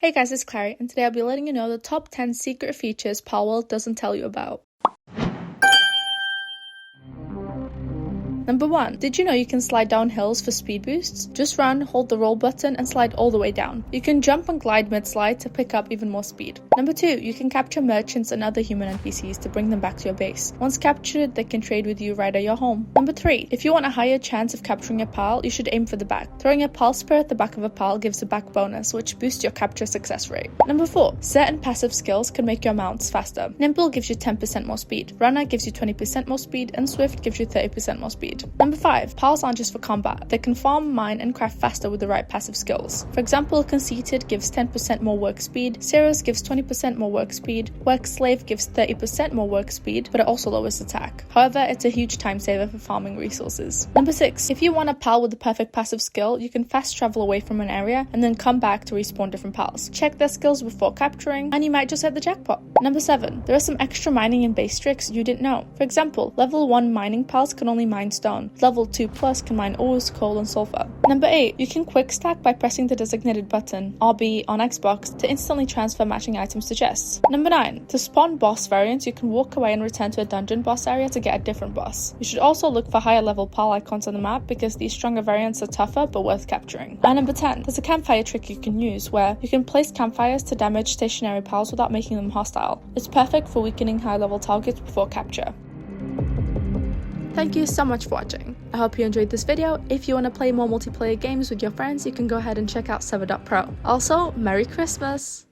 Hey guys, it's Clary, and today I'll be letting you know the top 10 secret features Palworld doesn't tell you about. Number 1. Did you know you can slide down hills for speed boosts? Just run, hold the roll button, and slide all the way down. You can jump and glide mid-slide to pick up even more speed. Number 2. You can capture merchants and other human NPCs to bring them back to your base. Once captured, they can trade with you right at your home. Number 3. If you want a higher chance of capturing a pal, you should aim for the back. Throwing a pal spear at the back of a pal gives a back bonus, which boosts your capture success rate. Number 4. Certain passive skills can make your mounts faster. Nimble gives you 10% more speed, Runner gives you 20% more speed, and Swift gives you 30% more speed. Number 5. Pals aren't just for combat. They can farm, mine, and craft faster with the right passive skills. For example, Conceited gives 10% more work speed, Cirrus gives 20% more work speed, Work Slave gives 30% more work speed, but it also lowers attack. However, it's a huge time saver for farming resources. Number 6. If you want a pal with the perfect passive skill, you can fast travel away from an area and then come back to respawn different pals. Check their skills before capturing, and you might just hit the jackpot. Number 7. There are some extra mining and base tricks you didn't know. For example, level 1 mining pals can only mine stone. Level 2 plus can mine ores, coal, and sulfur. Number 8. You can quick stack by pressing the designated button, RB, on Xbox to instantly transfer matching items to chests. Number 9. To spawn boss variants, you can walk away and return to a dungeon boss area to get a different boss. You should also look for higher level pal icons on the map because these stronger variants are tougher but worth capturing. And number 10. There's a campfire trick you can use where you can place campfires to damage stationary pals without making them hostile. It's perfect for weakening high level targets before capture. Thank you so much for watching. I hope you enjoyed this video. If you want to play more multiplayer games with your friends, you can go ahead and check out Server.pro. Also, Merry Christmas!